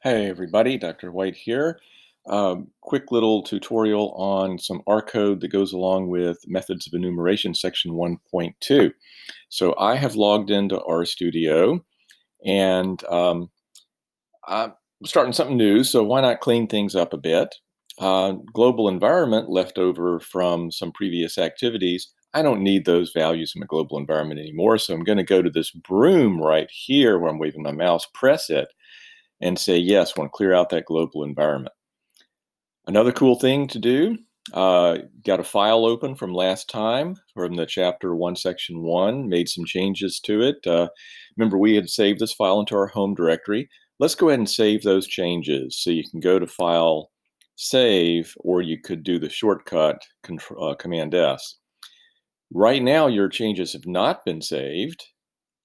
Hey everybody, Dr. White here. Quick little tutorial on some R code that goes along with methods of enumeration section 1.2. So I have logged into RStudio and I'm starting something new, so why not clean things up a bit? Global environment left over from some previous activities. I don't need those values in my global environment anymore, so I'm going to go to this broom right here where I'm waving my mouse, press it, and say, yes, I want to clear out that global environment. Another cool thing to do, got a file open from last time from the chapter 1, section 1, made some changes to it. Remember, we had saved this file into our home directory. Let's go ahead and save those changes. So you can go to File, Save, or you could do the shortcut Command S. Right now, your changes have not been saved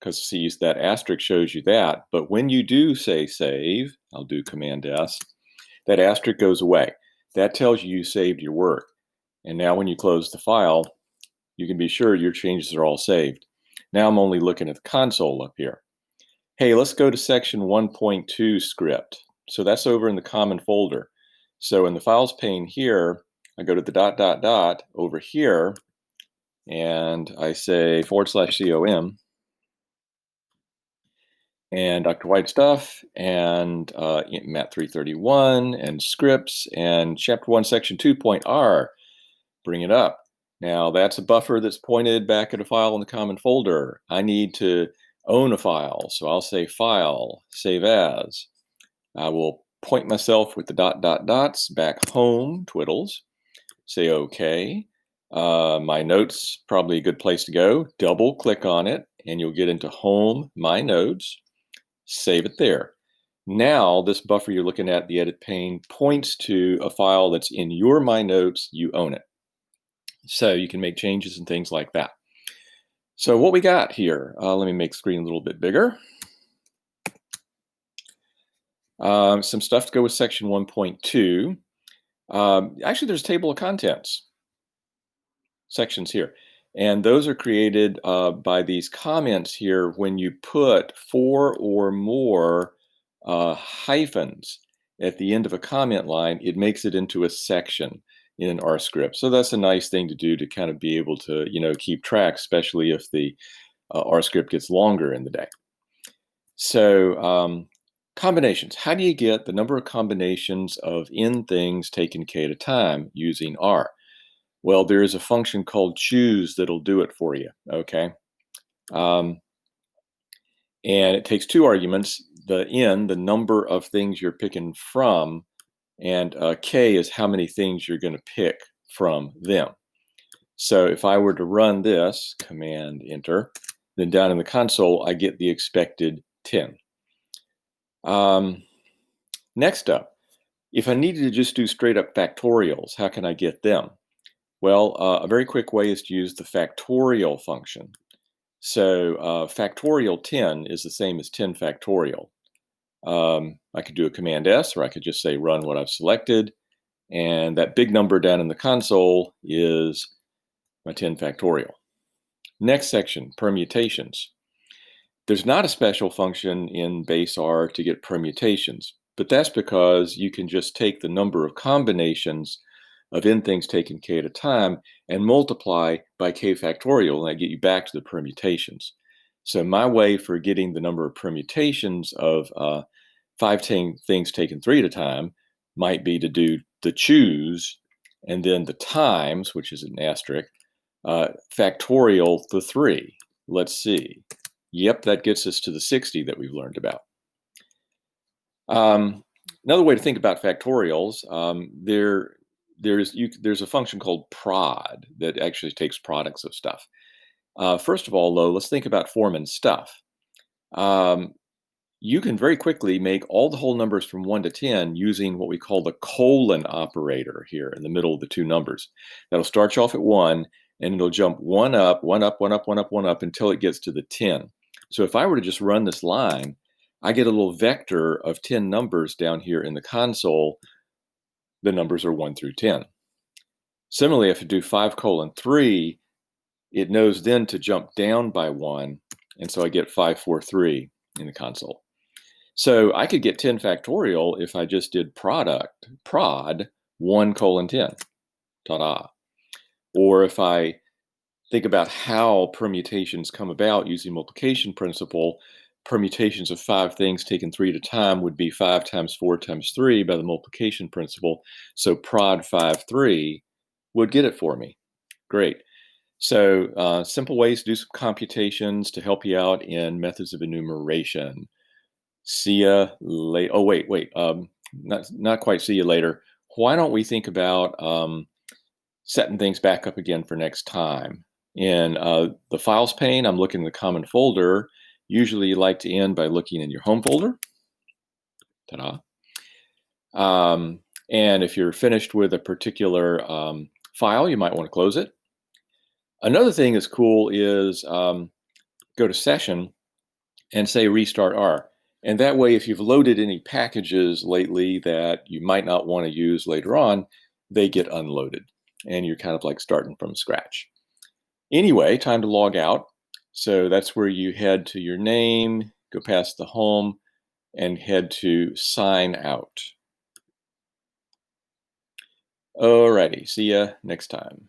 because see, that asterisk shows you that. But when you do say save, I'll do Command S, that asterisk goes away. That tells you you saved your work. And now when you close the file, you can be sure your changes are all saved. Now I'm only looking at the console up here. Hey, let's go to section 1.2 script. So that's over in the common folder. So in the files pane here, I go to the ... over here, and I say /com, and Dr. White stuff, and MAT 331, and scripts, and chapter 1, section 2.R. Bring it up. Now, that's a buffer that's pointed back at a file in the common folder. I need to own a file, so I'll say File, Save As. I will point myself with the ... dots back home, twiddles, say OK. My notes, probably a good place to go. Double click on it, and you'll get into Home, My Notes. Save it there. Now, this buffer you're looking at, the edit pane, points to a file that's in your My Notes. You own it. So you can make changes and things like that. So what we got here, let me make the screen a little bit bigger. Some stuff to go with section 1.2. Actually, there's a table of contents sections here. And those are created by these comments here when you put 4 or more hyphens at the end of a comment line. It makes it into a section in an R script. So that's a nice thing to do to kind of be able to, keep track, especially if the R script gets longer in the day. So combinations. How do you get the number of combinations of n things taken k at a time using R? Well, there is a function called choose that'll do it for you, okay? And it takes 2 arguments, the n, the number of things you're picking from, and k is how many things you're going to pick from them. So if I were to run this, Command Enter, then down in the console, I get the expected 10. Next up, if I needed to just do straight up factorials, how can I get them? Well, a very quick way is to use the factorial function. So factorial 10 is the same as 10 factorial. I could do a Command S, or I could just say run what I've selected. And that big number down in the console is my 10 factorial. Next section, permutations. There's not a special function in base R to get permutations, but that's because you can just take the number of combinations of n things taken k at a time and multiply by k factorial, and that get you back to the permutations. So my way for getting the number of permutations of 5 things taken 3 at a time might be to do the choose and then the times, which is an asterisk, factorial the 3. Let's see. Yep, that gets us to the 60 that we've learned about. Another way to think about factorials, there's a function called prod that actually takes products of stuff. First of all, though, let's think about form and stuff. You can very quickly make all the whole numbers from 1 to 10 using what we call the colon operator here in the middle of the 2 numbers. That'll start you off at 1, and it'll jump 1 up, 1 up, 1 up, 1 up, 1 up until it gets to the 10. So if I were to just run this line, I get a little vector of 10 numbers down here in the console. The numbers are 1 through 10. Similarly, if I do 5:3, it knows then to jump down by 1, and so I get 543 in the console. So I could get 10 factorial if I just did prod 1 colon 10. Ta-da. Or if I think about how permutations come about using multiplication principle, permutations of 5 things taken 3 at a time would be 5 times 4 times 3 by the multiplication principle. So prod 5, 3 would get it for me. Great. So simple ways to do some computations to help you out in methods of enumeration. See ya later. Oh, wait. Not quite see you later. Why don't we think about setting things back up again for next time? In the files pane, I'm looking in the common folder. Usually you like to end by looking in your home folder. Ta-da. And if you're finished with a particular file, you might want to close it. Another thing that's cool is go to session and say restart R. And that way, if you've loaded any packages lately that you might not want to use later on, they get unloaded. And you're kind of like starting from scratch. Anyway, time to log out. So that's where you head to your name, go past the home, and head to sign out. Alrighty, see ya next time.